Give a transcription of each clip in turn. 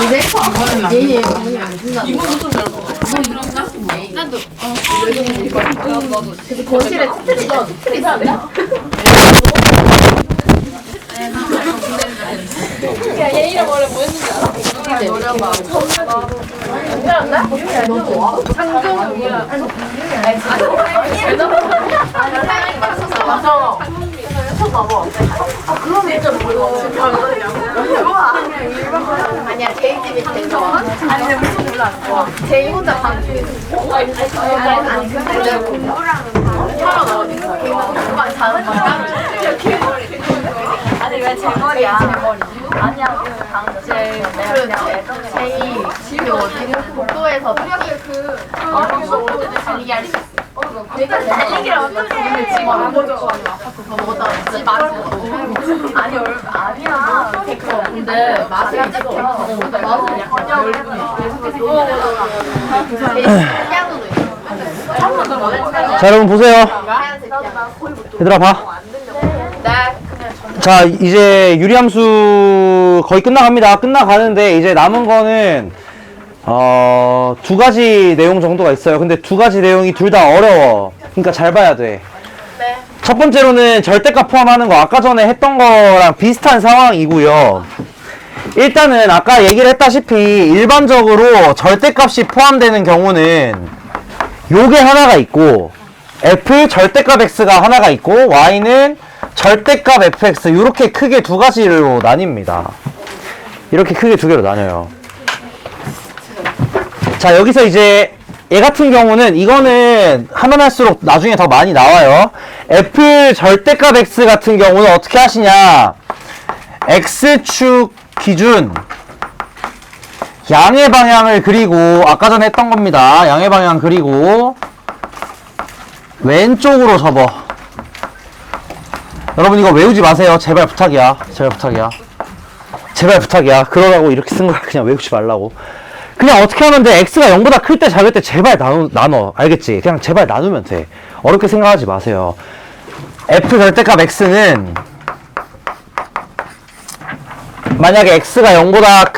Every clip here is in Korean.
이제 어머니 안 준다. 이모도 좀 넓어. 나도 그래서 거실에 스트리 있었네. 야얘 이름 원래 뭐였는지 알아? 노려봐. 아니야 제이집이 제일 좋아. 아니 근데 무슨 별로 안 좋아. 제이 혼자 방 아니 근데 내가 공부랑 하러 나오니까 공부가 자는 거야. 아니 왜 제 머리야? 제 머리. 아니야 그 방금 제이 집이 어디냐? 복도에서 달리기 수 있어. 내가 달리기를 어떻게 해? 지금 안 먹어. 더 먹었다가 집 맛이 아니 아니야. 근데 맛이 있어. 맛은 약간 자, 여러분 보세요. 얘들아 봐. 자, 이제 유리함수 거의 끝나갑니다. 끝나가는데 이제 남은 거는 두 가지 내용 정도가 있어요. 근데 두 가지 내용이 둘 다 어려워. 그러니까 잘 봐야 돼. 첫 번째로는 절대값 포함하는 거 아까 전에 했던 거랑 비슷한 상황이고요. 일단은 아까 얘기를 했다시피 일반적으로 절대값이 포함되는 경우는 요게 하나가 있고 F 절대값 X가 하나가 있고 Y는 절대값 fx 이렇게 크게 두 가지로 나뉩니다. 이렇게 크게 두 개로 나뉘어요. 자, 여기서 이제 얘 같은 경우는 이거는 하면 할수록 나중에 더 많이 나와요. f 절대값 x 같은 경우는 어떻게 하시냐, x축 기준 양의 방향을 그리고 아까 전에 했던 겁니다. 양의 방향 그리고 왼쪽으로 접어. 여러분 이거 외우지 마세요. 제발 부탁이야. 제발 부탁이야. 제발 부탁이야. 그러라고 이렇게 쓴 걸 그냥 외우지 말라고. 그냥 어떻게 하면 돼? x가 0보다 클 때 작을 때 제발 나눠. 알겠지? 그냥 제발 나누면 돼. 어렵게 생각하지 마세요. f 절대값 x는 만약에 x가 0보다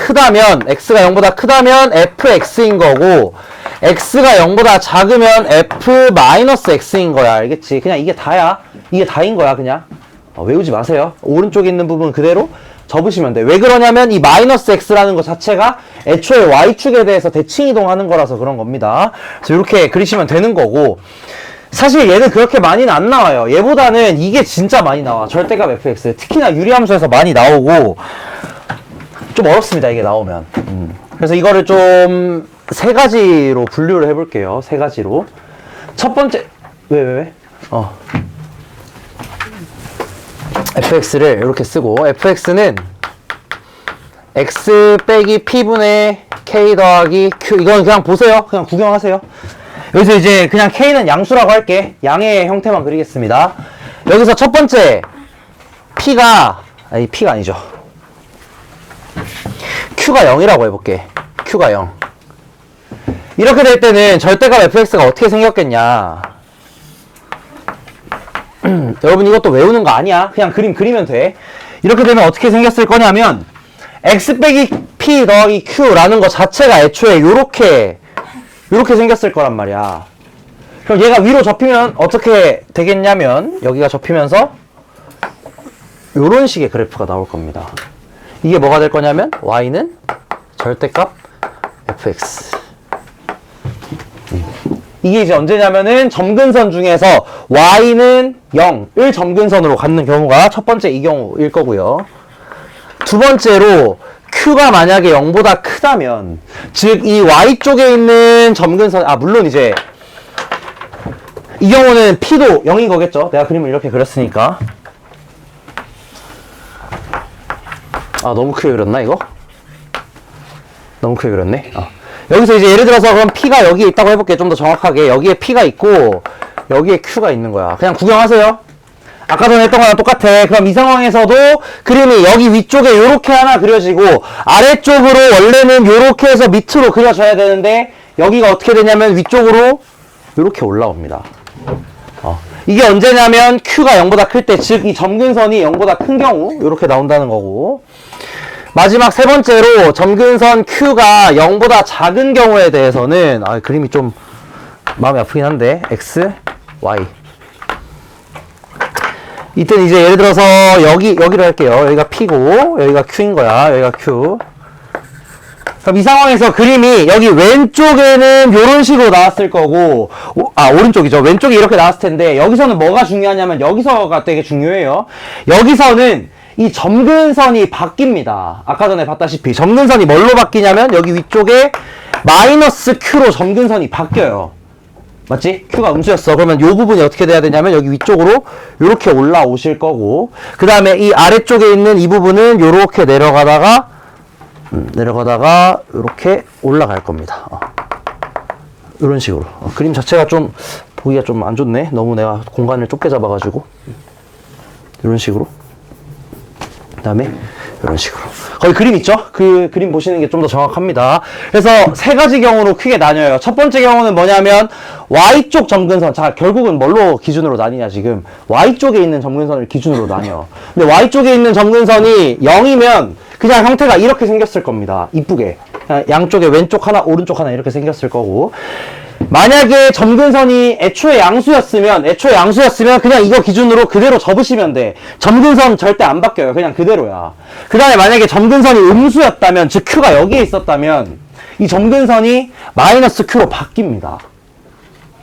크다면 fx인 거고, x가 0보다 작으면 f-x인 거야. 알겠지? 그냥 이게 다야. 이게 다인 거야. 그냥 외우지 마세요. 오른쪽에 있는 부분 그대로 접으시면 돼. 왜 그러냐면 이 마이너스 x라는 것 자체가 애초에 y축에 대해서 대칭 이동하는 거라서 그런 겁니다. 그래서 이렇게 그리시면 되는 거고, 사실 얘는 그렇게 많이는 안 나와요. 얘보다는 이게 진짜 많이 나와. 절대값 fx. 특히나 유리함수에서 많이 나오고 좀 어렵습니다. 이게 나오면. 그래서 이거를 좀 세 가지로 분류를 해볼게요. 세 가지로. 첫 번째, 왜? fx를 이렇게 쓰고, fx는 x 빼기 p분의 k 더하기 q. 이건 그냥 보세요. 그냥 구경하세요. 여기서 이제 그냥 k는 양수라고 할게. 양의 형태만 그리겠습니다. 여기서 첫 번째 p가 아니죠. q가 0이라고 해볼게. q가 0. 이렇게 될 때는 절대값 fx가 어떻게 생겼겠냐. 여러분 이것도 외우는 거 아니야. 그냥 그림 그리면 돼. 이렇게 되면 어떻게 생겼을 거냐면 x 빼기 p 더하기 q라는 거 자체가 애초에 요렇게 생겼을 거란 말이야. 그럼 얘가 위로 접히면 어떻게 되겠냐면 여기가 접히면서 요런 식의 그래프가 나올 겁니다. 이게 뭐가 될 거냐면 y는 절대값 fx. 이게 이제 언제냐면은 점근선 중에서 y는 0을 점근선으로 갖는 경우가 첫 번째 이 경우일 거고요. 두 번째로 q가 만약에 0보다 크다면, 즉 이 y쪽에 있는 점근선, 물론 이제 이 경우는 p도 0인 거겠죠. 내가 그림을 이렇게 그렸으니까. 너무 크게 그렸나 이거? 너무 크게 그렸네. 여기서 이제 예를 들어서 그럼 p가 여기에 있다고 해볼게. 좀 더 정확하게 여기에 p가 있고 여기에 q가 있는 거야. 그냥 구경하세요. 아까 전에 했던 거랑 똑같아. 그럼 이 상황에서도 그림이 여기 위쪽에 요렇게 하나 그려지고 아래쪽으로 원래는 요렇게 해서 밑으로 그려져야 되는데 여기가 어떻게 되냐면 위쪽으로 요렇게 올라옵니다. 이게 언제냐면 q가 0보다 클 때, 즉 이 점근선이 0보다 큰 경우 요렇게 나온다는 거고, 마지막 세 번째로 점근선 Q가 0보다 작은 경우에 대해서는 그림이 좀 마음이 아프긴 한데 X, Y 이때는 이제 예를 들어서 여기로 할게요. 여기가 P고 여기가 Q인 거야. 여기가 Q. 그럼 이 상황에서 그림이 여기 왼쪽에는 이런 식으로 나왔을 거고 오른쪽이죠. 왼쪽이 이렇게 나왔을 텐데 여기서는 뭐가 중요하냐면 여기서가 되게 중요해요. 여기서는 이 점근선이 바뀝니다. 아까 전에 봤다시피 점근선이 뭘로 바뀌냐면 여기 위쪽에 마이너스 Q로 점근선이 바뀌어요. 맞지? Q가 음수였어. 그러면 이 부분이 어떻게 돼야 되냐면 여기 위쪽으로 이렇게 올라오실 거고 그 다음에 이 아래쪽에 있는 이 부분은 이렇게 내려가다가 이렇게 올라갈 겁니다. 이런 식으로. 그림 자체가 좀 보기가 좀 안 좋네. 너무 내가 공간을 좁게 잡아가지고 이런 식으로. 그 다음에 이런 식으로. 거기 그림 있죠? 그 그림 보시는 게 좀 더 정확합니다. 그래서 세 가지 경우로 크게 나뉘어요. 첫 번째 경우는 뭐냐면 Y쪽 점근선. 자, 결국은 뭘로 기준으로 나뉘냐 지금. Y쪽에 있는 점근선을 기준으로 나뉘어. 근데 Y쪽에 있는 점근선이 0이면 그냥 형태가 이렇게 생겼을 겁니다. 이쁘게. 양쪽에 왼쪽 하나, 오른쪽 하나 이렇게 생겼을 거고. 만약에 점근선이 애초에 양수였으면 그냥 이거 기준으로 그대로 접으시면 돼. 점근선 절대 안 바뀌어요. 그냥 그대로야. 그 다음에 만약에 점근선이 음수였다면, 즉 Q가 여기에 있었다면 이 점근선이 마이너스 Q로 바뀝니다.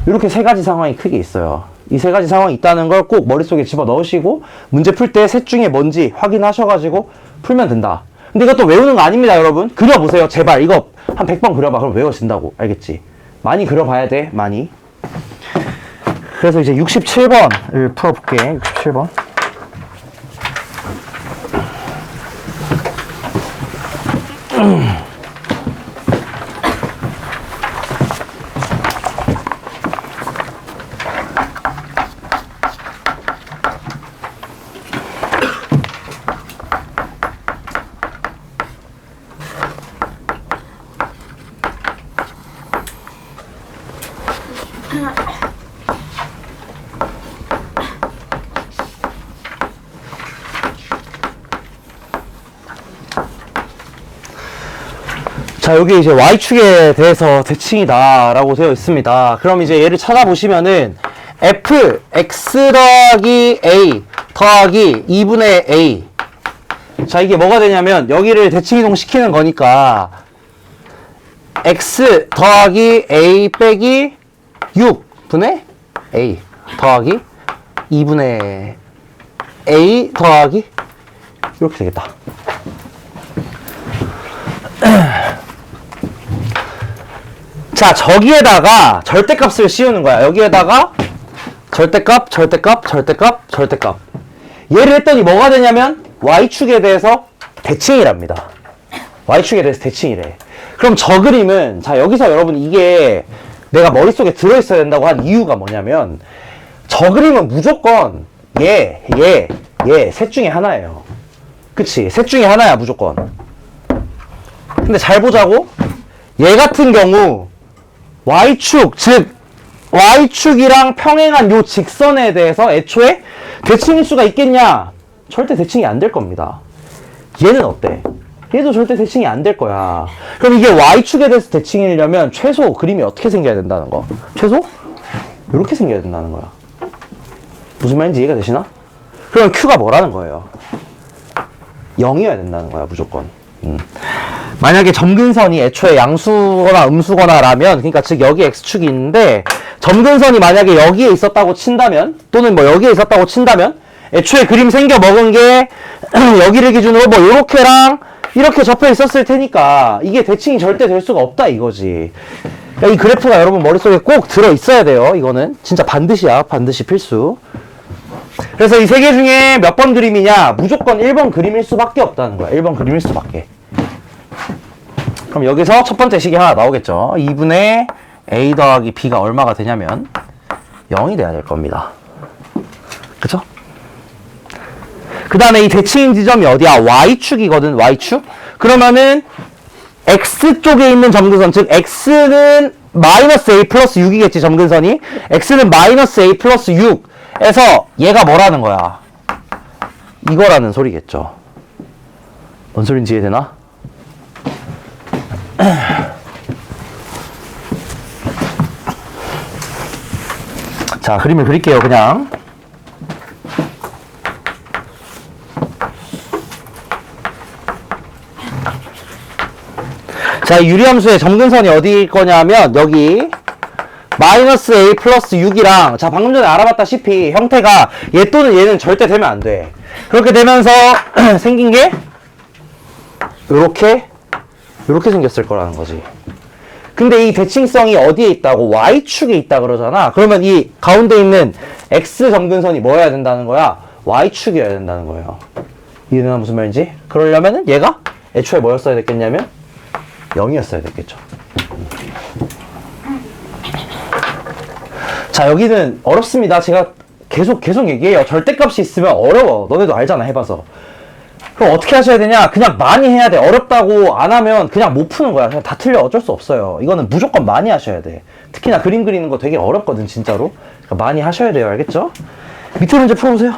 이렇게 세 가지 상황이 크게 있어요. 이 세 가지 상황이 있다는 걸 꼭 머릿속에 집어넣으시고 문제 풀 때 셋 중에 뭔지 확인하셔가지고 풀면 된다. 근데 이것도 외우는 거 아닙니다, 여러분. 그려보세요, 제발. 이거 한 100번 그려봐. 그럼 외워진다고. 알겠지? 많이 그려봐야 돼, 많이. 그래서 이제 67번을 풀어볼게. 67번. 자, 여기 이제 Y축에 대해서 대칭이다 라고 되어 있습니다. 그럼 이제 얘를 찾아보시면은 F, X 더하기 A 더하기 2분의 A. 자, 이게 뭐가 되냐면 여기를 대칭이동 시키는 거니까 X 더하기 A 빼기 6분의 A 더하기 2분의 A 더하기 이렇게 되겠다. 자, 저기에다가 절대값을 씌우는 거야. 여기에다가 절대값. 얘를 했더니 뭐가 되냐면 Y축에 대해서 대칭이랍니다. Y축에 대해서 대칭이래. 그럼 저 그림은, 자, 여기서 여러분 이게 내가 머릿속에 들어있어야 된다고 한 이유가 뭐냐면 저 그림은 무조건 셋 중에 하나예요. 그치? 셋 중에 하나야, 무조건. 근데 잘 보자고. 얘 같은 경우 Y축, 즉 Y축이랑 평행한 요 직선에 대해서 애초에 대칭일 수가 있겠냐? 절대 대칭이 안 될 겁니다. 얘는 어때? 얘도 절대 대칭이 안 될 거야. 그럼 이게 Y축에 대해서 대칭이려면 최소 그림이 어떻게 생겨야 된다는 거? 최소? 이렇게 생겨야 된다는 거야. 무슨 말인지 이해가 되시나? 그럼 Q가 뭐라는 거예요? 0이어야 된다는 거야, 무조건. 만약에 점근선이 애초에 양수거나 음수거나 라면, 그러니까 즉 여기 X축이 있는데 점근선이 만약에 여기에 있었다고 친다면, 또는 뭐 여기에 있었다고 친다면 애초에 그림 생겨 먹은 게 여기를 기준으로 뭐 요렇게랑 이렇게 접혀 있었을 테니까 이게 대칭이 절대 될 수가 없다 이거지. 그러니까 이 그래프가 여러분 머릿속에 꼭 들어 있어야 돼요. 이거는 진짜 반드시야. 반드시 필수. 그래서 이 세 개 중에 몇 번 그림이냐? 무조건 1번 그림일 수밖에 없다는 거야. 1번 그림일 수밖에. 그럼 여기서 첫 번째 식이 하나 나오겠죠. 2분의 A 더하기 B가 얼마가 되냐면 0이 돼야 될 겁니다. 그쵸? 그 다음에 이 대칭 지점이 어디야? Y축이거든, Y축. 그러면은 X쪽에 있는 점근선, 즉 X는 마이너스 A 플러스 6이겠지, 점근선이. X는 마이너스 A 플러스 6에서 얘가 뭐라는 거야? 이거라는 소리겠죠. 뭔 소린지 이해되나? 자, 그림을 그릴게요, 그냥. 자, 이 유리함수의 점근선이 어디일 거냐면, 여기, 마이너스 a 플러스 6이랑, 자, 방금 전에 알아봤다시피, 형태가 얘 또는 얘는 절대 되면 안 돼. 그렇게 되면서, 생긴 게, 요렇게 생겼을 거라는 거지. 근데 이 대칭성이 어디에 있다고? Y축에 있다 그러잖아. 그러면 이 가운데 있는 X 점근선이 뭐여야 된다는 거야? Y축이어야 된다는 거예요. 이해되나 무슨 말인지? 그러려면은 얘가 애초에 뭐였어야 됐겠냐면 0이었어야 됐겠죠. 자, 여기는 어렵습니다. 제가 계속 얘기해요. 절대값이 있으면 어려워. 너네도 알잖아, 해봐서. 그럼 어떻게 하셔야 되냐? 그냥 많이 해야 돼. 어렵다고 안 하면 그냥 못 푸는 거야. 그냥 다 틀려. 어쩔 수 없어요. 이거는 무조건 많이 하셔야 돼. 특히나 그림 그리는 거 되게 어렵거든, 진짜로. 그러니까 많이 하셔야 돼요. 알겠죠? 밑에 문제 풀어보세요.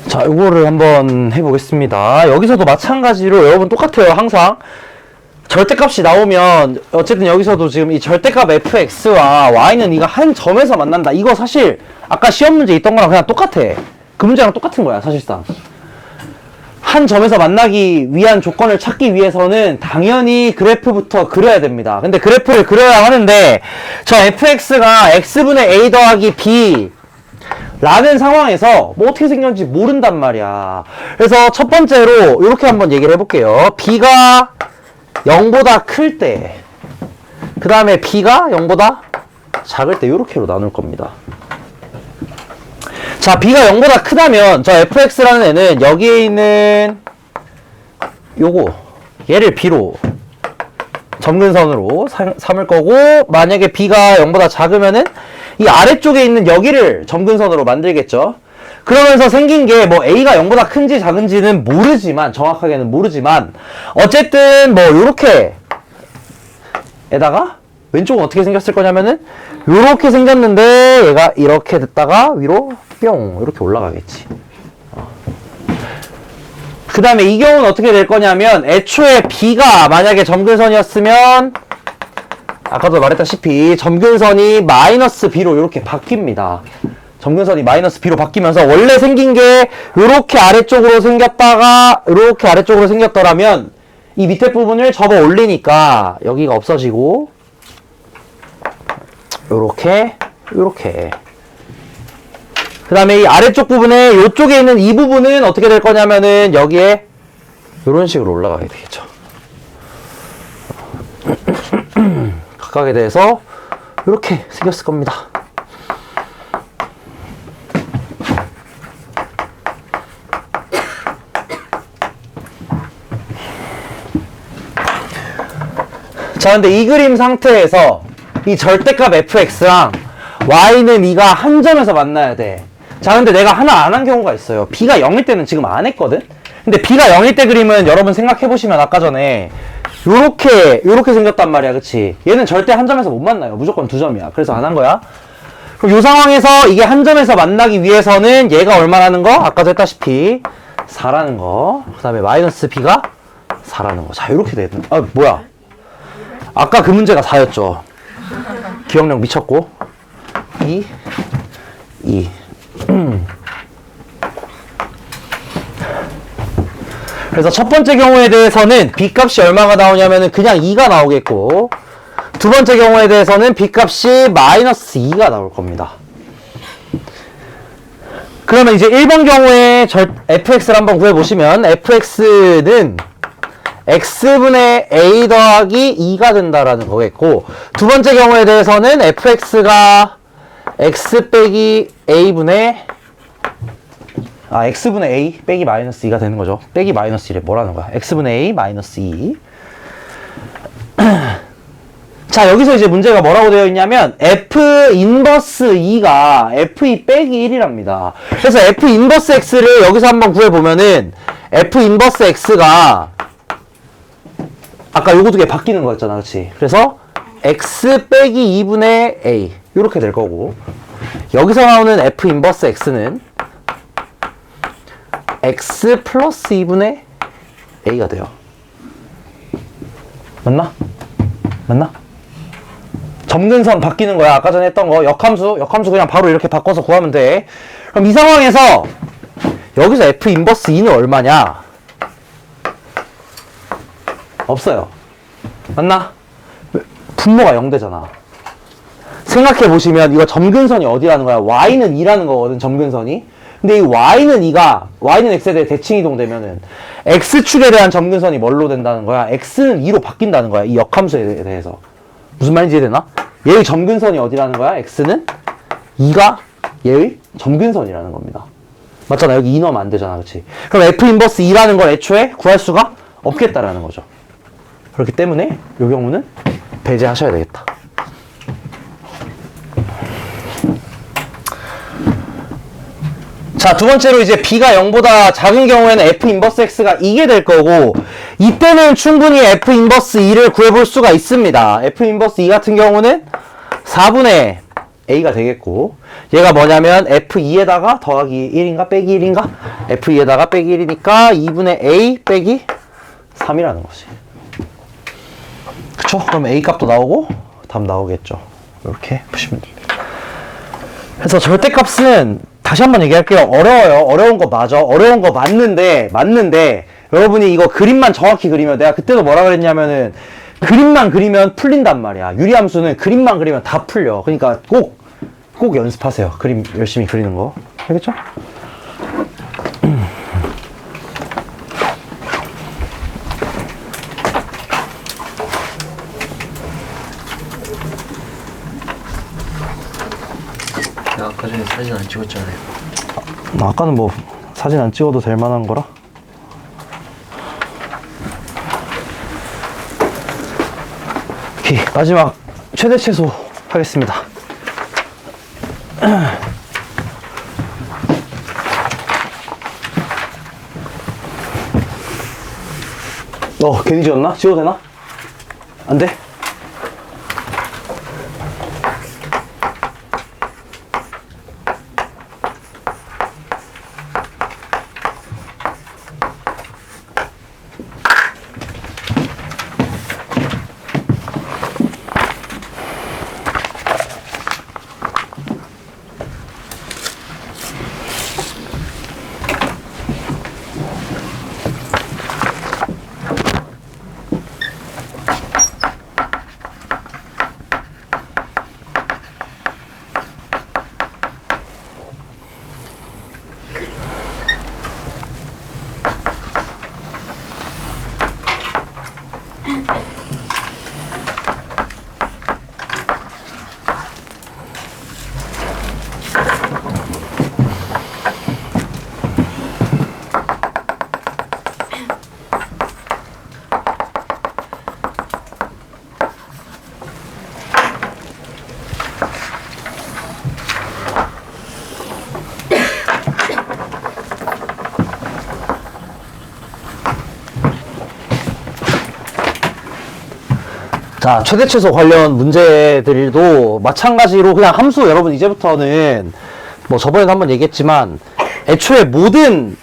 자, 요거를 한번 해보겠습니다. 여기서도 마찬가지로 여러분 똑같아요. 항상 절대값이 나오면 어쨌든 여기서도 지금 이 절대값 fx와 y는 이가 한 점에서 만난다. 이거 사실 아까 시험 문제 있던 거랑 그냥 똑같아. 그 문제랑 똑같은 거야 사실상. 한 점에서 만나기 위한 조건을 찾기 위해서는 당연히 그래프부터 그려야 됩니다. 근데 그래프를 그려야 하는데 저 fx가 x분의 a 더하기 b 라는 상황에서 뭐 어떻게 생겼는지 모른단 말이야. 그래서 첫 번째로 이렇게 한번 얘기를 해볼게요. b가 0보다 클 때, 그 다음에 b가 0보다 작을 때 이렇게로 나눌 겁니다. 자, b가 0보다 크다면 저 fx라는 애는 여기에 있는 요거 얘를 b로 점근선으로 삼을 거고, 만약에 b가 0보다 작으면은 이 아래쪽에 있는 여기를 점근선으로 만들겠죠. 그러면서 생긴 게 뭐 a가 0보다 큰지 작은지는 모르지만, 정확하게는 모르지만 어쨌든 뭐 요렇게 에다가 왼쪽은 어떻게 생겼을 거냐면은 요렇게 생겼는데 얘가 이렇게 됐다가 위로 뿅 이렇게 올라가겠지. 그 다음에 이 경우는 어떻게 될 거냐면 애초에 b가 만약에 점근선이었으면 아까도 말했다시피 점근선이 마이너스 b로 이렇게 바뀝니다. 점근선이 마이너스 b로 바뀌면서 원래 생긴 게 요렇게 아래쪽으로 생겼다가 요렇게 아래쪽으로 생겼더라면 이 밑에 부분을 접어 올리니까 여기가 없어지고 요렇게 요렇게, 그 다음에 이 아래쪽 부분에 요쪽에 있는 이 부분은 어떻게 될 거냐면은 여기에 요런 식으로 올라가게 되겠죠. 각각에 대해서 이렇게 생겼을 겁니다. 자, 근데 이 그림 상태에서 이 절대값 fx랑 y는 2가 한 점에서 만나야 돼. 자, 근데 내가 하나 안 한 경우가 있어요. b가 0일 때는 지금 안 했거든? 근데 b가 0일 때 그림은 여러분 생각해보시면 아까 전에 요렇게 생겼단 말이야. 그치? 얘는 절대 한 점에서 못 만나요. 무조건 두 점이야. 그래서 안 한 거야. 그럼 요 상황에서 이게 한 점에서 만나기 위해서는 얘가 얼마라는 거? 아까도 했다시피 4라는 거. 그 다음에 마이너스 b가 4라는 거. 자, 요렇게 되는. 아, 뭐야. 아까 그 문제가 4였죠. 기억력 미쳤고. 2. 그래서 첫 번째 경우에 대해서는 b값이 얼마가 나오냐면은 그냥 2가 나오겠고, 두 번째 경우에 대해서는 b값이 마이너스 2가 나올 겁니다. 그러면 이제 1번 경우에 fx를 한번 구해보시면 fx는 x분의 a 더하기 2가 된다라는 거겠고, 두 번째 경우에 대해서는 fx가 x 빼기 a분의 x분의 a 빼기 마이너스 2가 되는 거죠. 빼기 마이너스 1에 뭐라는 거야? x분의 a 마이너스 2. 자, 여기서 이제 문제가 뭐라고 되어 있냐면 f 인버스 2가 f2 빼기 1이랍니다. 그래서 f 인버스 x를 여기서 한번 구해보면은 f 인버스 x가 아까 요거 두 개 바뀌는 거였잖아. 그치? 그래서 x 빼기 2분의 a 요렇게 될 거고, 여기서 나오는 f 인버스 x는 x 플러스 2분의 a가 돼요. 맞나? 맞나? 점근선 바뀌는 거야. 아까 전에 했던 거 역함수 그냥 바로 이렇게 바꿔서 구하면 돼. 그럼 이 상황에서 여기서 f 인버스 2는 얼마냐? 없어요. 맞나? 분모가 0되잖아. 생각해보시면 이거 점근선이 어디라는 거야? y는 2라는 거거든, 점근선이. 근데 이 y는 2가, y는 x에 대해 대칭이동되면은 x축에 대한 점근선이 뭘로 된다는 거야? x는 2로 바뀐다는 거야, 이 역함수에 대해서. 무슨 말인지 이해되나? 얘의 점근선이 어디라는 거야? x는 2가 얘의 점근선이라는 겁니다. 맞잖아. 여기 2 넣으면 안 되잖아. 그치? 그럼 f 인버스 2라는 걸 애초에 구할 수가 없겠다라는 거죠. 그렇기 때문에 이 경우는 배제하셔야 되겠다. 자, 두 번째로 이제 b가 0보다 작은 경우에는 f 인버스 x가 2게 될 거고, 이때는 충분히 f 인버스 2를 구해볼 수가 있습니다. f 인버스 2 같은 경우는 4분의 a가 되겠고, 얘가 뭐냐면 f2에다가 더하기 1인가 빼기 1인가? f2에다가 빼기 1이니까 2분의 a 빼기 3이라는 거지. 그쵸? 그럼 A 값도 나오고 답 나오겠죠. 이렇게 보시면 됩니다. 그래서 절대값은 다시 한번 얘기할게요. 어려워요. 어려운 거 맞아. 어려운 거 맞는데 여러분이 이거 그림만 정확히 그리면, 내가 그때도 뭐라 그랬냐면은 그림만 그리면 풀린단 말이야. 유리함수는 그림만 그리면 다 풀려. 그러니까 꼭 연습하세요. 그림 열심히 그리는 거. 알겠죠? 나 아까 전에 사진 안 찍었잖아요. 아까는 뭐 사진 안 찍어도 될 만한 거라? 오케이, 마지막 최대 최소 하겠습니다. 괜히 지웠나? 지워도 되나? 안 돼? 자, 최대 최소 관련 문제들도 마찬가지로 그냥 함수, 여러분 이제부터는 뭐 저번에도 한번 얘기했지만 애초에 모든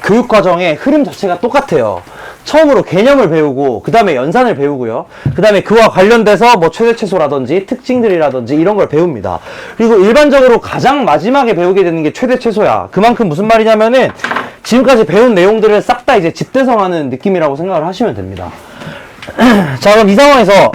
교육 과정의 흐름 자체가 똑같아요. 처음으로 개념을 배우고 그 다음에 연산을 배우고요. 그 다음에 그와 관련돼서 뭐 최대 최소라든지 특징들이라든지 이런 걸 배웁니다. 그리고 일반적으로 가장 마지막에 배우게 되는 게 최대 최소야. 그만큼 무슨 말이냐면은 지금까지 배운 내용들을 싹 다 이제 집대성하는 느낌이라고 생각을 하시면 됩니다. 자, 그럼 이 상황에서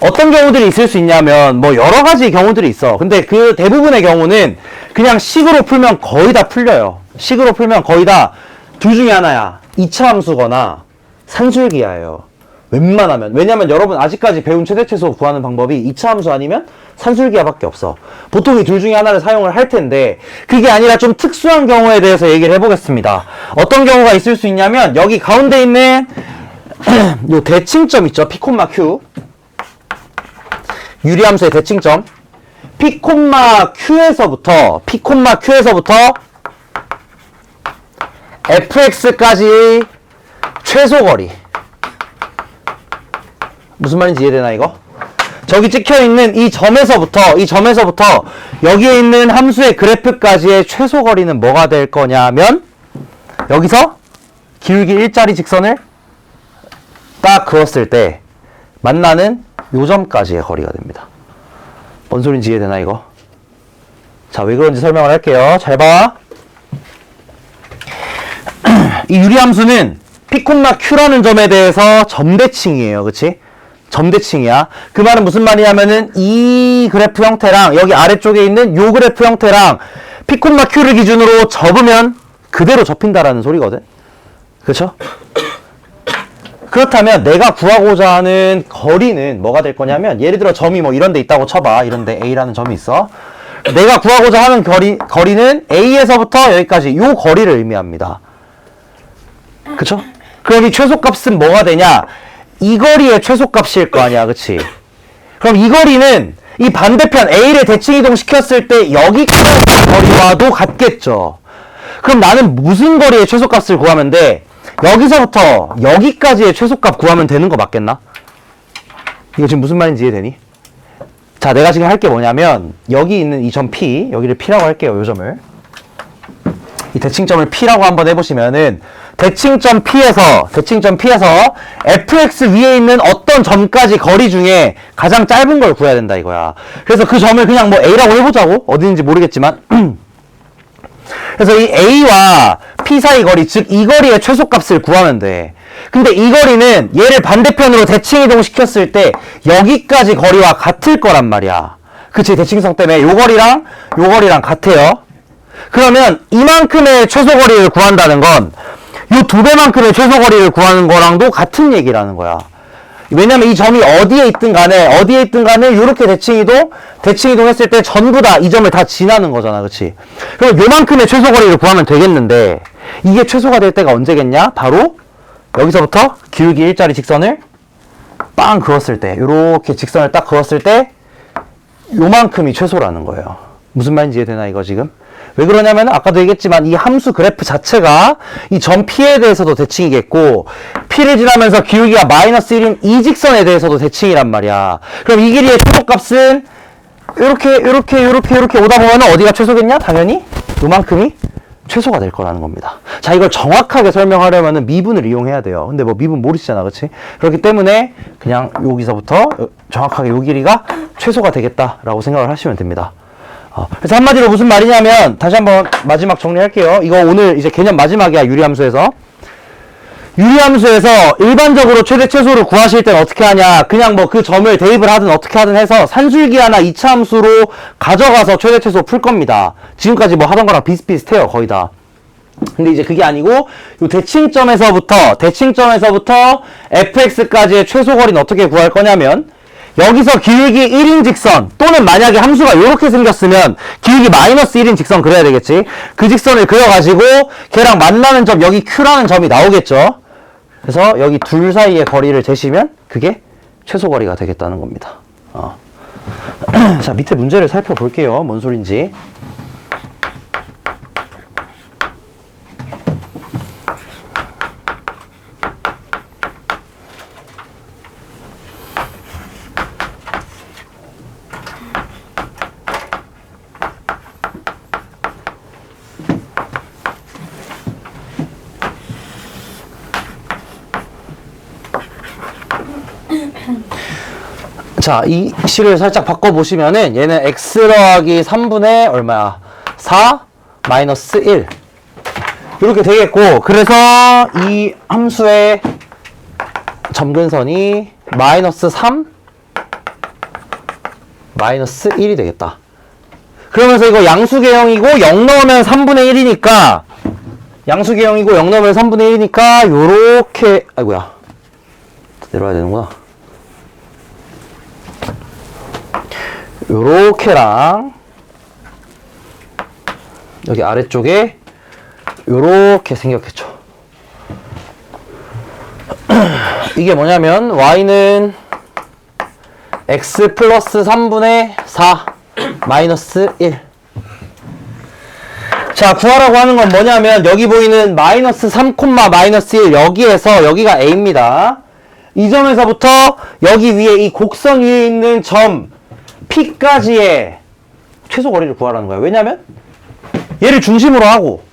어떤 경우들이 있을 수 있냐면 뭐 여러 가지 경우들이 있어. 근데 그 대부분의 경우는 그냥 식으로 풀면 거의 다 풀려요. 식으로 풀면 거의 다 둘 중에 하나야. 2차 함수거나 산술기하예요. 웬만하면. 왜냐면 여러분 아직까지 배운 최대 최소 구하는 방법이 2차 함수 아니면 산술기하밖에 없어. 보통 이 둘 중에 하나를 사용을 할 텐데 그게 아니라 좀 특수한 경우에 대해서 얘기를 해보겠습니다. 어떤 경우가 있을 수 있냐면 여기 가운데 있는 요 대칭점 있죠. P, Q. 유리함수의 대칭점. P, Q에서부터 fx까지 최소거리. 무슨 말인지 이해되나 이거? 저기 찍혀있는 이 점에서부터 여기에 있는 함수의 그래프까지의 최소거리는 뭐가 될 거냐면 여기서 기울기 일자리 직선을 딱 그었을 때 만나는 요 점까지의 거리가 됩니다. 뭔 소린지 이해되나 이거? 자, 왜 그런지 설명을 할게요. 잘 봐. 이 유리함수는 P, Q라는 점에 대해서 점대칭이에요. 그치? 점대칭이야. 그 말은 무슨 말이냐면은 이 그래프 형태랑 여기 아래쪽에 있는 요 그래프 형태랑 P, Q를 기준으로 접으면 그대로 접힌다라는 소리거든. 그쵸? 그렇다면 내가 구하고자 하는 거리는 뭐가 될 거냐면 예를 들어 점이 뭐 이런 데 있다고 쳐봐. 이런 데 A라는 점이 있어. 내가 구하고자 하는 거리는 A에서부터 여기까지 요 거리를 의미합니다. 그쵸? 그럼 이 최소값은 뭐가 되냐? 이 거리의 최소값일 거 아니야. 그치? 그럼 이 거리는 이 반대편 A를 대칭이동 시켰을 때 여기까지 거리와도 같겠죠. 그럼 나는 무슨 거리의 최소값을 구하면 돼? 여기서부터 여기까지의 최소값 구하면 되는 거 맞겠나? 이거 지금 무슨 말인지 이해되니? 자, 내가 지금 할 게 뭐냐면 여기 있는 이 점 P, 여기를 P라고 할게요. 요 점을. 이 대칭점을 P라고 한번 해보시면은 대칭점 P에서 fx 위에 있는 어떤 점까지 거리 중에 가장 짧은 걸 구해야 된다 이거야. 그래서 그 점을 그냥 뭐 A라고 해보자고. 어디인지 모르겠지만. 그래서 이 A와 P 사이 거리, 즉 이 거리의 최소값을 구하면 돼. 근데 이 거리는 얘를 반대편으로 대칭 이동시켰을 때 여기까지 거리와 같을 거란 말이야. 그치? 대칭성 때문에 요 거리랑 같아요. 그러면 이만큼의 최소거리를 구한다는 건 요 2배만큼의 최소거리를 구하는 거랑도 같은 얘기라는 거야. 왜냐면 이 점이 어디에 있든 간에 요렇게 대칭이동 했을 때 전부 다 이 점을 다 지나는 거잖아. 그치? 그럼 요만큼의 최소거리를 구하면 되겠는데 이게 최소가 될 때가 언제겠냐? 바로 여기서부터 기울기 일자리 직선을 빵 그었을 때, 요렇게 직선을 딱 그었을 때 요만큼이 최소라는 거예요. 무슨 말인지 이해되나 이거 지금? 왜 그러냐면 아까도 얘기했지만 이 함수 그래프 자체가 이 점 P에 대해서도 대칭이겠고 P를 지나면서 기울기가 마이너스 1인 이 직선에 대해서도 대칭이란 말이야. 그럼 이 길이의 최소값은 요렇게 오다 보면 어디가 최소겠냐? 당연히 요만큼이 최소가 될 거라는 겁니다. 자, 이걸 정확하게 설명하려면 미분을 이용해야 돼요. 근데 뭐 미분 모르시잖아, 그치? 그렇기 때문에 그냥 여기서부터 정확하게 요 길이가 최소가 되겠다라고 생각을 하시면 됩니다. 그래서 한마디로 무슨 말이냐면 다시 한번 마지막 정리할게요. 이거 오늘 이제 개념 마지막이야. 유리함수에서 일반적으로 최대 최소를 구하실 땐 어떻게 하냐, 그냥 뭐 그 점을 대입을 하든 어떻게 하든 해서 산술기하나 이차함수로 가져가서 최대 최소 풀 겁니다. 지금까지 뭐 하던 거랑 비슷비슷해요, 거의 다. 근데 이제 그게 아니고 요 대칭점에서부터 fx까지의 최소 거리는 어떻게 구할 거냐면 여기서 기울기 1인 직선 또는 만약에 함수가 이렇게 생겼으면 기울기 마이너스 1인 직선 그려야 되겠지. 그 직선을 그려가지고 걔랑 만나는 점, 여기 Q라는 점이 나오겠죠. 그래서 여기 둘 사이의 거리를 재시면 그게 최소거리가 되겠다는 겁니다. 자, 밑에 문제를 살펴볼게요. 뭔 소린지. 자, 이 식을 살짝 바꿔보시면은 얘는 x 더하기 3분의 얼마야? 4 마이너스 1 이렇게 되겠고, 그래서 이 함수의 점근선이 마이너스 3 마이너스 1이 되겠다. 그러면서 이거 양수계형이고 0 넣으면 3분의 1이니까 양수계형이고 0 넣으면 3분의 1이니까 요렇게, 아이고야, 내려와야 되는구나. 요렇게랑 여기 아래쪽에 요렇게 생겼겠죠. 이게 뭐냐면 y는 x 플러스 3분의 4 마이너스 1. 자, 구하라고 하는 건 뭐냐면 여기 보이는 마이너스 3, 마이너스 1 여기에서 여기가 a입니다. 이 점에서부터 여기 위에 이 곡선 위에 있는 점 P까지의 최소 거리를 구하라는 거야. 왜냐면 얘를 중심으로 하고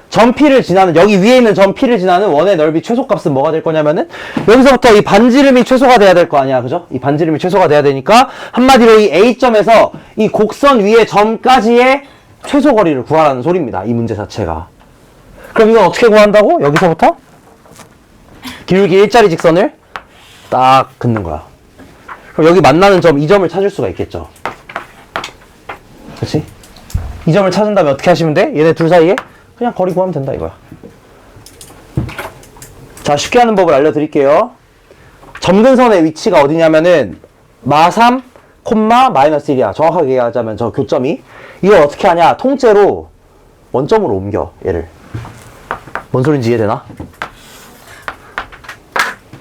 점 P를 지나는, 여기 위에 있는 점 P를 지나는 원의 넓이 최소값은 뭐가 될 거냐면은 여기서부터 이 반지름이 최소가 돼야 될 거 아니야, 그죠? 이 반지름이 최소가 돼야 되니까 한마디로 이 A점에서 이 곡선 위의 점까지의 최소 거리를 구하라는 소리입니다, 이 문제 자체가. 그럼 이건 어떻게 구한다고? 여기서부터 기울기 일자리 직선을 딱 긋는 거야. 그럼 여기 만나는 점, 이 점을 찾을 수가 있겠죠. 그렇지? 이 점을 찾은 다음에 어떻게 하시면 돼? 얘네 둘 사이에 그냥 거리 구하면 된다 이거야. 자, 쉽게 하는 법을 알려드릴게요. 점근선의 위치가 어디냐면은 마3, 마이너스 1이야. 정확하게 얘기하자면 저 교점이. 이걸 어떻게 하냐? 통째로 원점으로 옮겨, 얘를. 뭔 소린지 이해되나?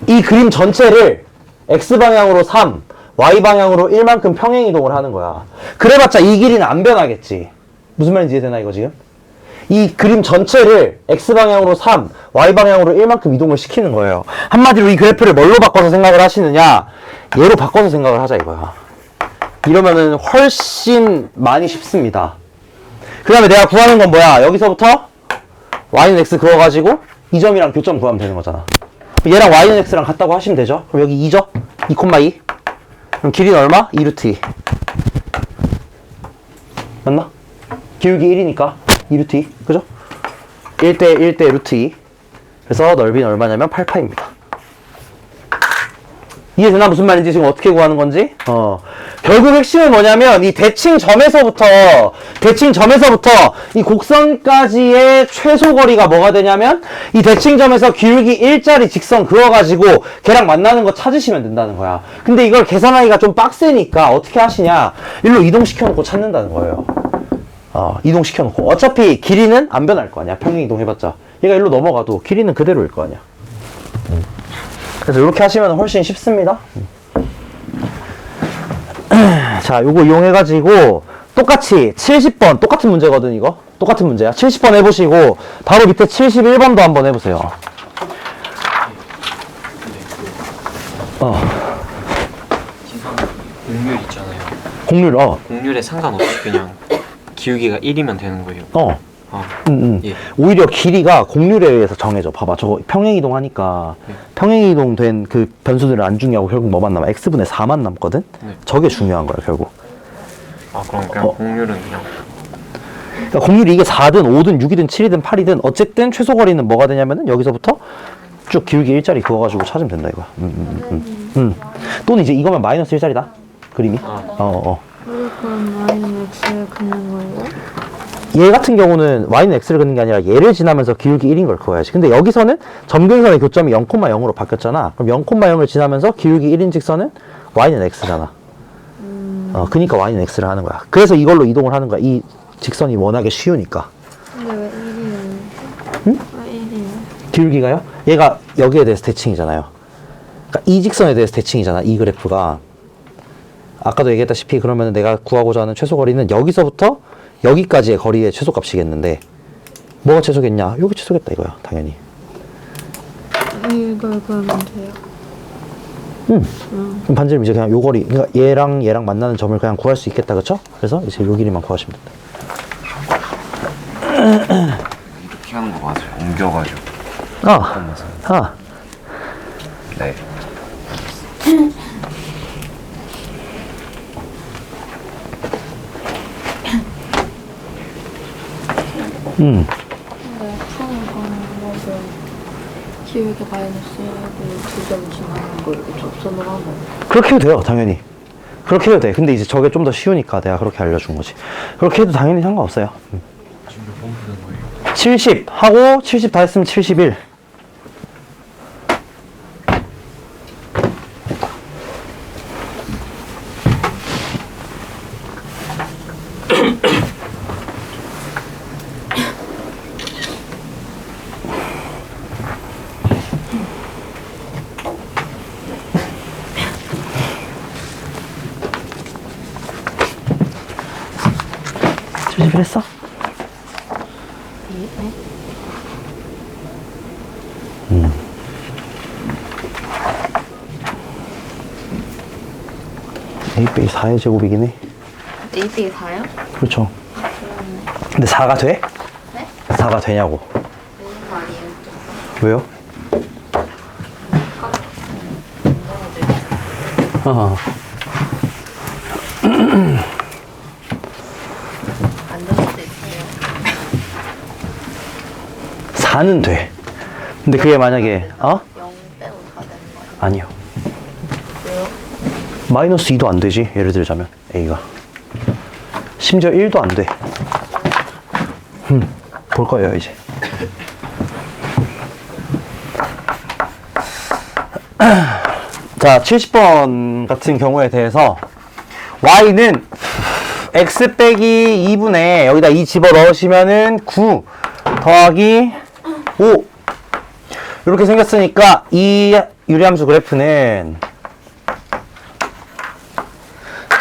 이 그림 전체를 X방향으로 3, Y방향으로 1만큼 평행이동을 하는 거야. 그래봤자 이 길이는 안 변하겠지. 무슨 말인지 이해되나 이거 지금? 이 그림 전체를 X방향으로 3, Y방향으로 1만큼 이동을 시키는 거예요. 한마디로 이 그래프를 뭘로 바꿔서 생각을 하시느냐? 얘로 바꿔서 생각을 하자 이거야. 이러면은 훨씬 많이 쉽습니다. 그 다음에 내가 구하는 건 뭐야? 여기서부터 Y는 X 그어가지고 이 점이랑 교점 구하면 되는 거잖아. 얘랑 y는 x랑 같다고 하시면 되죠. 그럼 여기 2죠? 2,2. 그럼 길이는 얼마? 2루트 2. 맞나? 기울기 1이니까 2루트 2. 그죠? 1대 1대 루트 2. 그래서 넓이는 얼마냐면 8파입니다. 이해되나? 무슨 말인지 지금 어떻게 구하는 건지? 결국 핵심은 뭐냐면 이 대칭점에서부터 이 곡선까지의 최소 거리가 뭐가 되냐면 이 대칭점에서 기울기 1짜리 직선 그어가지고 걔랑 만나는 거 찾으시면 된다는 거야. 근데 이걸 계산하기가 좀 빡세니까 어떻게 하시냐? 일로 이동시켜놓고 찾는다는 거예요. 이동시켜놓고. 어차피 길이는 안 변할 거 아니야. 평행 이동해봤자. 얘가 일로 넘어가도 길이는 그대로일 거 아니야. 그래서 이렇게 하시면 훨씬 쉽습니다. 자, 요거 이용해가지고 똑같이 70번 똑같은 문제거든. 이거 똑같은 문제야. 70번 해보시고 바로 밑에 71번도 한번 해보세요. 공률 있잖아요. 공률. 공률에 상관없이 그냥 기울기가 1이면 되는 거예요. 예. 오히려 길이가 공률에 의해서 정해져. 봐봐, 저거 평행이동 하니까 평행이동 된 그 변수들을 안 중요하고 결국 뭐만 남아? x분의 4만 남거든? 네. 저게 중요한 거야 결국. 그럼 그냥 공률은 그냥 그러니까 공률이 이게 4든 5든 6이든 7이든 8이든 어쨌든 최소 거리는 뭐가 되냐면은 여기서부터 쭉 기울기 1짜리 그어가지고 찾으면 된다 이거야. 또는 이제 이거면 마이너스 1짜리다 그림이. 그럼 y는 x를 긋는 거예요? 얘 같은 경우는 y는 x를 긋는 게 아니라 얘를 지나면서 기울기 1인 걸 그어야지. 근데 여기서는 점근선의 교점이 0,0으로 바뀌었잖아. 그럼 0,0을 지나면서 기울기 1인 직선은 y는 x잖아. 그니까 y는 x를 하는 거야. 그래서 이걸로 이동을 하는 거야. 이 직선이 워낙에 쉬우니까. 근데 왜 1이에요? 응? 왜 1이에요? 기울기가요? 얘가 여기에 대해서 대칭이잖아요. 그러니까 이 직선에 대해서 대칭이잖아. 이 그래프가. 아까도 얘기했다시피 그러면 내가 구하고자 하는 최소 거리는 여기서부터 여기까지의 거리의 최소값이겠는데 뭐가 최소겠냐? 여기 최소겠다 이거야 당연히. 이걸 그러면 돼요? 그럼 반지름 이제 그냥 요 거리, 그러니까 얘랑 만나는 점을 그냥 구할 수 있겠다, 그쵸? 그래서 이제 요 길이만 구하시면 된다. 이렇게 하는 거 맞아요. 옮겨가지고. 네. 근데 푸는 거는 뭐죠? 기울기 마이너스 1을 2점 지나는 거 이렇게 접선을 하면 그렇게 해도 돼요, 당연히. 그렇게 해도 돼. 근데 이제 저게 좀 더 쉬우니까 내가 그렇게 알려준 거지. 그렇게 해도 당연히 상관없어요. 70 하고 70 다 했으면 71. 했어? A 빼기 4의 제곱이긴 해. A 빼기 4요? 그렇죠. 근데 4가 돼? 네? 4가 되냐고. 무슨 말이에요? 왜요? 안 될 수도 있어요. 4는 돼. 근데 그게 만약에 0 빼고 4 되는 거예요? 아니요. 왜요? 마이너스 2도 안 되지. 예를 들자면 A가 심지어 1도 안 돼. 볼 거예요 이제. 자, 70번 같은 경우에 대해서 y는 x 빼기 2분의 여기다 2 집어 넣으시면은 9 더하기 5 이렇게 생겼으니까 이 유리함수 그래프는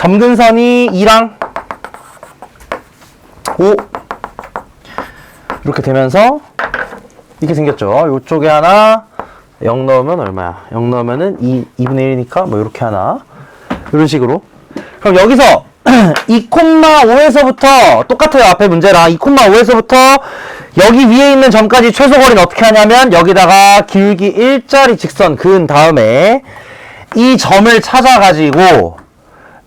점근선이 2랑 5 이렇게 되면서 이렇게 생겼죠. 이쪽에 하나 0 넣으면 얼마야? 0 넣으면은 2분의 1이니까 뭐 이렇게 하나 이런 식으로. 그럼 여기서 2,5에서부터 똑같아요. 앞에 문제랑 2,5에서부터 여기 위에 있는 점까지 최소거리는 어떻게 하냐면 여기다가 기울기 1짜리 직선 그은 다음에 이 점을 찾아가지고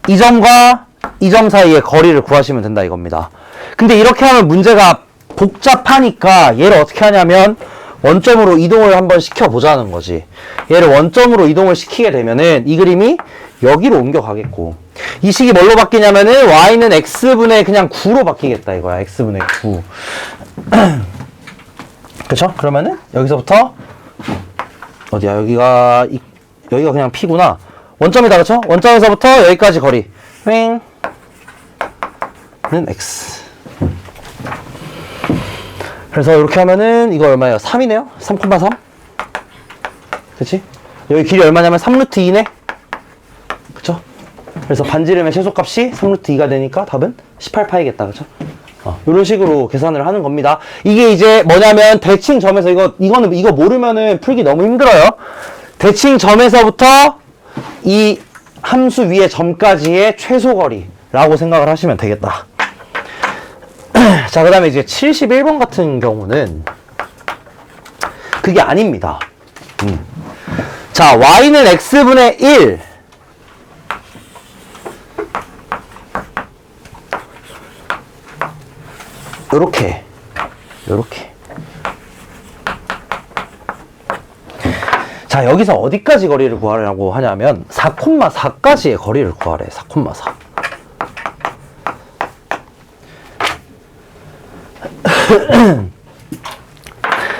이 점과 이 점 사이의 거리를 구하시면 된다 이겁니다. 근데 이렇게 하면 문제가 복잡하니까 얘를 어떻게 하냐면 원점으로 이동을 한번 시켜보자는 거지. 얘를 원점으로 이동을 시키게 되면은 이 그림이 여기로 옮겨가겠고 이 식이 뭘로 바뀌냐면은 y는 x분의 그냥 9로 바뀌겠다 이거야. x분의 9. 그쵸? 그러면은 여기서부터 어디야? 여기가 그냥 p구나. 원점이다 그쵸? 원점에서부터 여기까지 거리 횡 는 x. 그래서 이렇게 하면은 이거 얼마예요? 3이네요? 3,3? 그치? 여기 길이 얼마냐면 3루트 2네? 그쵸? 그래서 반지름의 최소값이 3루트 2가 되니까 답은 18파이겠다 그쵸? 이런 식으로 계산을 하는 겁니다. 이게 이제 뭐냐면 대칭 점에서 이거 모르면은 풀기 너무 힘들어요. 대칭 점에서부터 이 함수 위의 점까지의 최소거리라고 생각을 하시면 되겠다. 자, 그 다음에 이제 71번 같은 경우는 그게 아닙니다. 자, y는 x분의 1. 요렇게. 자, 여기서 어디까지 거리를 구하려고 하냐면 4,4까지의 거리를 구하래. 4,4.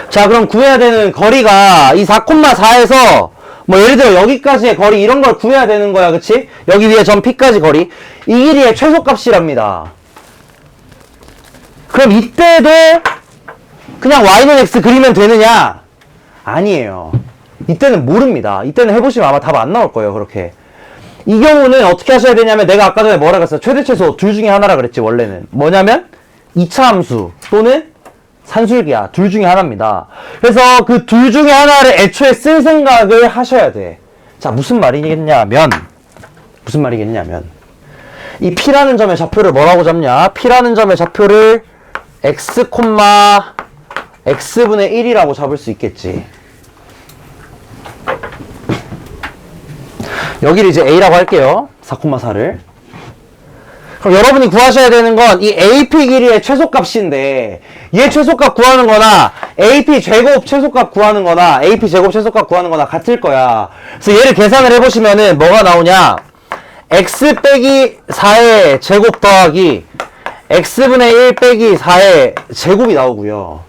자, 그럼 구해야 되는 거리가 이 4,4에서 뭐 예를 들어 여기까지의 거리 이런 걸 구해야 되는 거야. 그치? 여기 위에 점 P까지 거리. 이 길이의 최소값이랍니다. 그럼 이때도 그냥 y는 x 그리면 되느냐? 아니에요. 이때는 모릅니다. 이때는 해보시면 아마 답 안 나올 거예요. 그렇게. 이 경우는 어떻게 하셔야 되냐면 내가 아까 전에 뭐라 그랬어? 최대 최소 둘 중에 하나라 그랬지 원래는. 뭐냐면 2차 함수 또는 산술기야. 둘 중에 하나입니다. 그래서 그 둘 중에 하나를 애초에 쓸 생각을 하셔야 돼. 자, 무슨 말이겠냐면 이 P라는 점의 좌표를 뭐라고 잡냐? P라는 점의 좌표를 x, x분의 1이라고 잡을 수 있겠지. 여기를 이제 A라고 할게요. 4,4를. 그럼 여러분이 구하셔야 되는 건 이 AP 길이의 최소값인데 얘 최소값 구하는 거나 AP 제곱 최소값 구하는 거나 AP 제곱 최소값 구하는 거나 같을 거야. 그래서 얘를 계산을 해보시면은 뭐가 나오냐? x 빼기 4의 제곱 더하기 x분의 1 빼기 4의 제곱이 나오고요.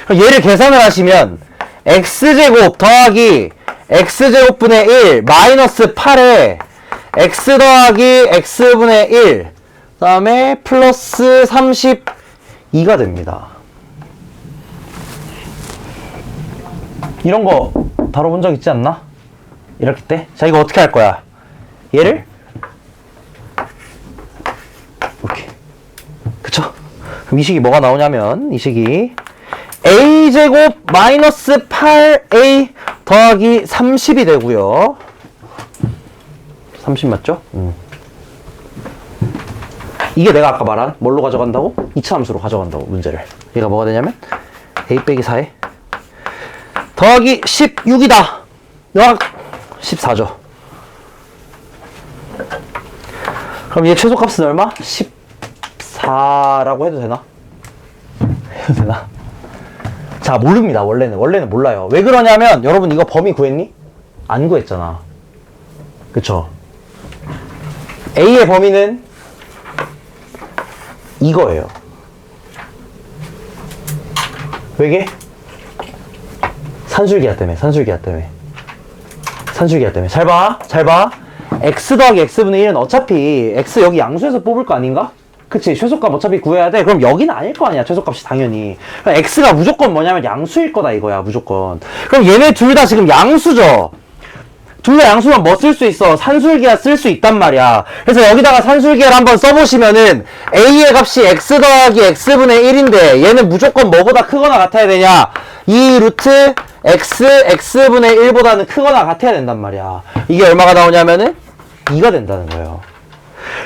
그럼 얘를 계산을 하시면 x제곱 더하기 x제곱분의 1 마이너스 8에 x 더하기 x분의 1 그 다음에 플러스 32가 됩니다. 이런 거 다뤄본 적 있지 않나? 이렇게 때? 자, 이거 어떻게 할 거야? 얘를 이렇게. 그쵸? 그럼 이 식이 뭐가 나오냐면 이 식이 a제곱 마이너스 8a 더하기 30이 되고요. 30 맞죠? 이게 내가 아까 말한 뭘로 가져간다고? 2차 함수로 가져간다고 문제를. 얘가 뭐가 되냐면 a 빼기 4에 더하기 16이다. 14죠. 그럼 얘 최소값은 얼마? 14라고 해도 되나? 해도 되나? 자, 모릅니다. 원래는 몰라요. 왜 그러냐면 여러분 이거 범위 구했니? 안 구했잖아. 그쵸? A의 범위는 이거예요. 왜게? 산술기하 때문에. 잘 봐. x 더하기 x분의 1은 어차피 x 여기 양수에서 뽑을 거 아닌가? 그치? 최소값 어차피 구해야 돼. 그럼 여기는 아닐 거 아니야. 최소값이 당연히. 그럼 x가 무조건 뭐냐면 양수일 거다 이거야. 무조건. 그럼 얘네 둘 다 지금 양수죠. 둘 다 양수면 뭐 쓸 수 있어? 산술기하 쓸 수 있단 말이야. 그래서 여기다가 산술기하를 한번 써보시면은 a의 값이 x 더하기 x분의 1인데 얘는 무조건 뭐보다 크거나 같아야 되냐? 2 루트 x분의 1보다는 크거나 같아야 된단 말이야. 이게 얼마가 나오냐면은 2가 된다는 거예요.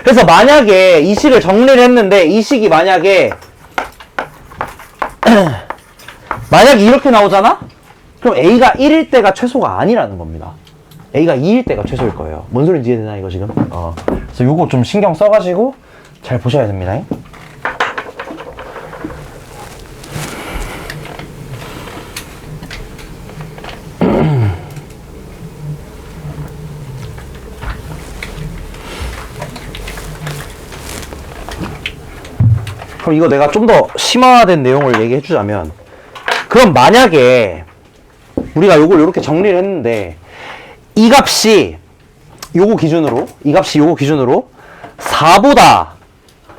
그래서 만약에 이 식을 정리를 했는데 이 식이 만약에 만약에 이렇게 나오잖아? 그럼 A가 1일 때가 최소가 아니라는 겁니다. A가 2일 때가 최소일 거예요. 뭔 소리인지 이해되나 이거 지금? 그래서 요거 좀 신경 써가지고 잘 보셔야 됩니다. 그럼 이거 내가 좀 더 심화된 내용을 얘기해 주자면, 그럼 만약에 우리가 요걸 이렇게 정리를 했는데 이 값이 요거 기준으로 4보다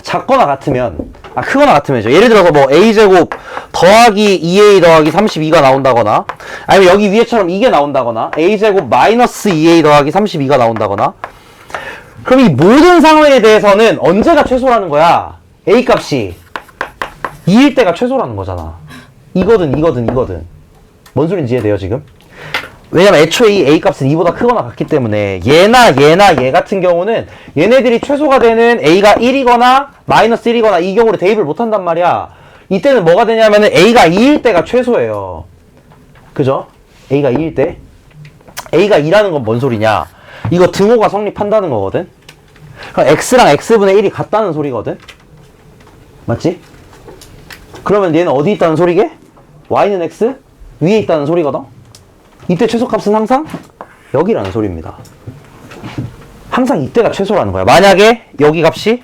작거나 같으면, 크거나 같으면죠. 예를 들어서 뭐 a제곱 더하기 2a 더하기 32가 나온다거나, 아니면 여기 위에처럼 이게 나온다거나, a제곱 마이너스 2a 더하기 32가 나온다거나, 그럼 이 모든 상황에 대해서는 언제가 최소라는 거야? a 값이 2일 때가 최소라는 거잖아. 이거든. 뭔 소린지 이해돼요 지금? 왜냐면 애초에 이 a 값은 2보다 크거나 같기 때문에 얘나 얘 같은 경우는 얘네들이 최소가 되는 a가 1이거나 마이너스 1이거나 이 경우를 대입을 못한단 말이야. 이때는 뭐가 되냐면은 a가 2일 때가 최소예요. 그죠? a가 2일 때. a가 2라는 건 뭔 소리냐? 이거 등호가 성립한다는 거거든? 그럼 x랑 x분의 1이 같다는 소리거든? 맞지? 그러면 얘는 어디 있다는 소리게? y는 x? 위에 있다는 소리거든? 이때 최소값은 항상 여기라는 소리입니다. 항상 이때가 최소라는 거야. 만약에 여기 값이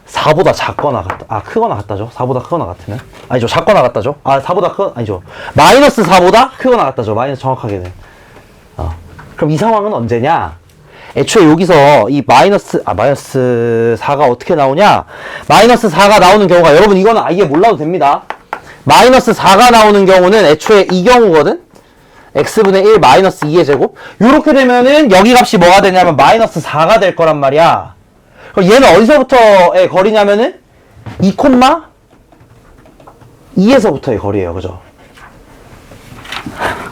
4보다 작거나 크거나 같다죠. 4보다 크거나 같으면. 아니죠. 작거나 같다죠. 아니죠. 마이너스 4보다 크거나 같다죠. 마이너스 정확하게는. 그럼 이 상황은 언제냐? 애초에 여기서 이 마이너스 4가 어떻게 나오냐? 마이너스 4가 나오는 경우가, 여러분 이거는 아예 몰라도 됩니다. 마이너스 4가 나오는 경우는 애초에 이 경우거든? x분의 1 마이너스 2의 제곱? 요렇게 되면은 여기 값이 뭐가 되냐면 마이너스 4가 될 거란 말이야. 그럼 얘는 어디서부터의 거리냐면은 2,2에서부터의 거리예요. 그죠?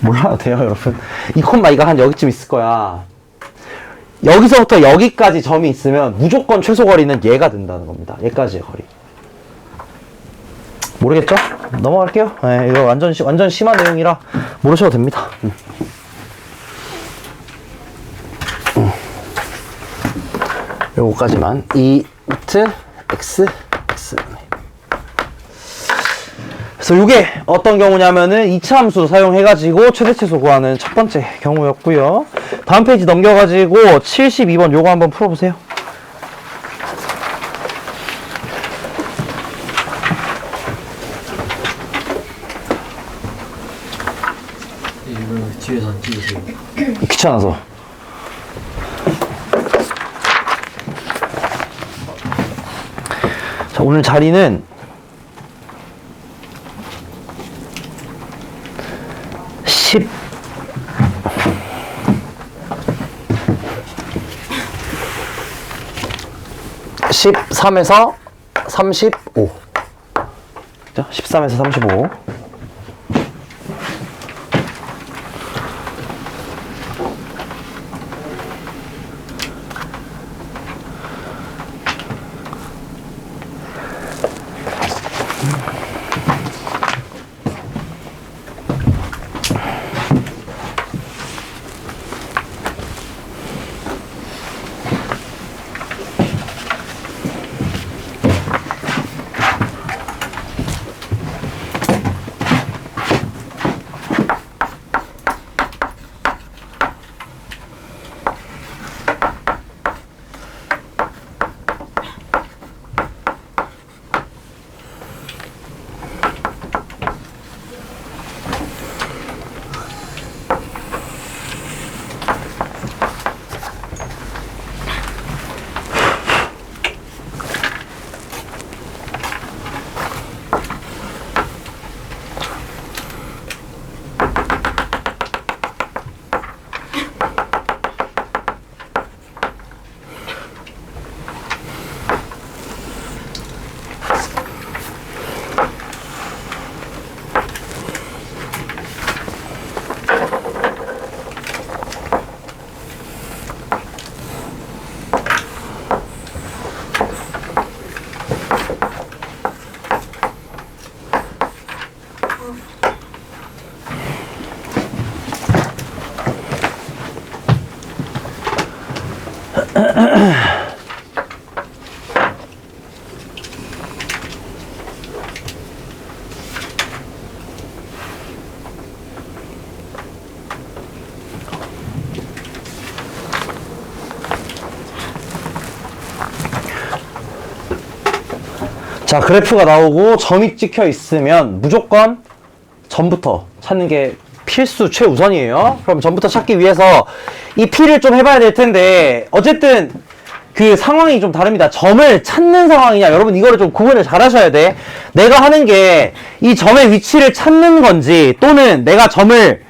몰라도 돼요, 여러분. 2,2가 한 여기쯤 있을 거야. 여기서부터 여기까지 점이 있으면 무조건 최소 거리는 얘가 된다는 겁니다. 얘까지의 거리. 모르겠죠? 넘어갈게요. 네, 이거 완전 심한 내용이라 모르셔도 됩니다. 요거까지만. 2 루트 x. 그래서 이게 어떤 경우냐면은 2차 함수 사용해가지고 최대치수 구하는 첫 번째 경우였고요. 다음 페이지 넘겨가지고 72번 요거 한번 풀어보세요. 이거 뒤에서 안 찍으세요. 귀찮아서. 자, 오늘 자리는 13에서 35. 13에서 35. 자, 그래프가 나오고 점이 찍혀 있으면 무조건 점부터 찾는 게 필수 최우선이에요. 그럼 점부터 찾기 위해서 이 P를 좀 해봐야 될 텐데, 어쨌든 그 상황이 좀 다릅니다. 점을 찾는 상황이냐, 여러분 이거를 좀 구분을 잘 하셔야 돼. 내가 하는 게 이 점의 위치를 찾는 건지 또는 내가 점을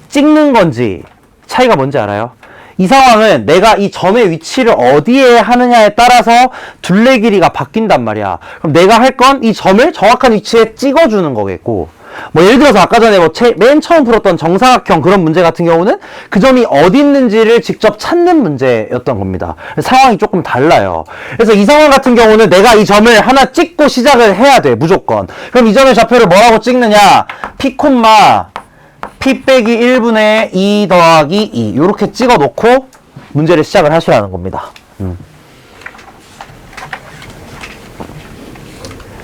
찍는 건지 차이가 뭔지 알아요? 이 상황은 내가 이 점의 위치를 어디에 하느냐에 따라서 둘레 길이가 바뀐단 말이야. 그럼 내가 할 건 이 점을 정확한 위치에 찍어주는 거겠고, 뭐 예를 들어서 아까 전에 맨 처음 풀었던 정사각형 그런 문제 같은 경우는 그 점이 어디 있는지를 직접 찾는 문제였던 겁니다. 상황이 조금 달라요. 그래서 이 상황 같은 경우는 내가 이 점을 하나 찍고 시작을 해야 돼, 무조건. 그럼 이 점의 좌표를 뭐라고 찍느냐? P, P 빼기 1분의 2 더하기 2 요렇게 찍어 놓고 문제를 시작을 하시라는 겁니다.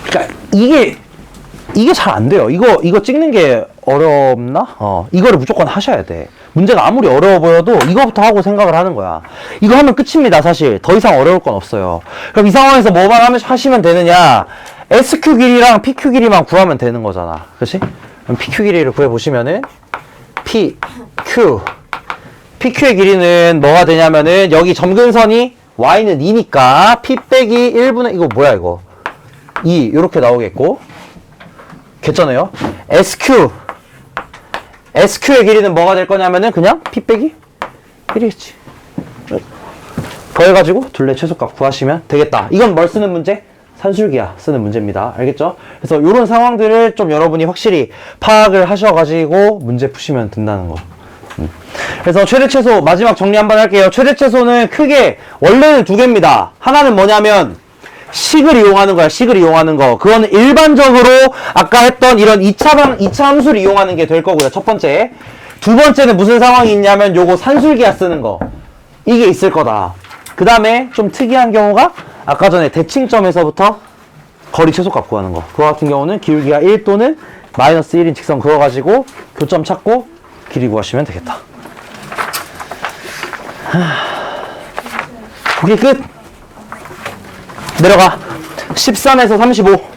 그러니까 이게 잘 안 돼요. 이거 찍는 게 어렵나? 이거를 무조건 하셔야 돼. 문제가 아무리 어려워 보여도 이거부터 하고 생각을 하는 거야. 이거 하면 끝입니다, 사실. 더 이상 어려울 건 없어요. 그럼 이 상황에서 뭐만 하시면 되느냐? SQ 길이랑 PQ 길이만 구하면 되는 거잖아. 그치? 그럼 PQ 길이를 구해보시면은 PQ의 길이는 뭐가 되냐면은 여기 점근선이 Y는 2니까 P 빼기 1분의 이거 뭐야 이거 2 요렇게 나오겠고, 괜찮아요? SQ의 길이는 뭐가 될 거냐면은 그냥 P 빼기 1이겠지. 더해가지고 둘레 최소값 구하시면 되겠다. 이건 뭘 쓰는 문제? 산술기하 쓰는 문제입니다. 알겠죠? 그래서 이런 상황들을 좀 여러분이 확실히 파악을 하셔가지고 문제 푸시면 된다는 거. 그래서 최대 최소 마지막 정리 한번 할게요. 최대 최소는 크게 원래는 두 개입니다. 하나는 뭐냐면 식을 이용하는 거야. 식을 이용하는 거. 그거는 일반적으로 아까 했던 이런 2차 함수를 이용하는 게 될 거고요. 첫 번째. 두 번째는 무슨 상황이 있냐면 요거 산술기하 쓰는 거. 이게 있을 거다. 그 다음에 좀 특이한 경우가 아까 전에 대칭점에서부터 거리 최소값 구하는 거. 그거 같은 경우는 기울기가 1 또는 마이너스 1인 직선 그거 가지고 교점 찾고 길이 구하시면 되겠다. 오케이, 끝. 내려가. 13에서 35.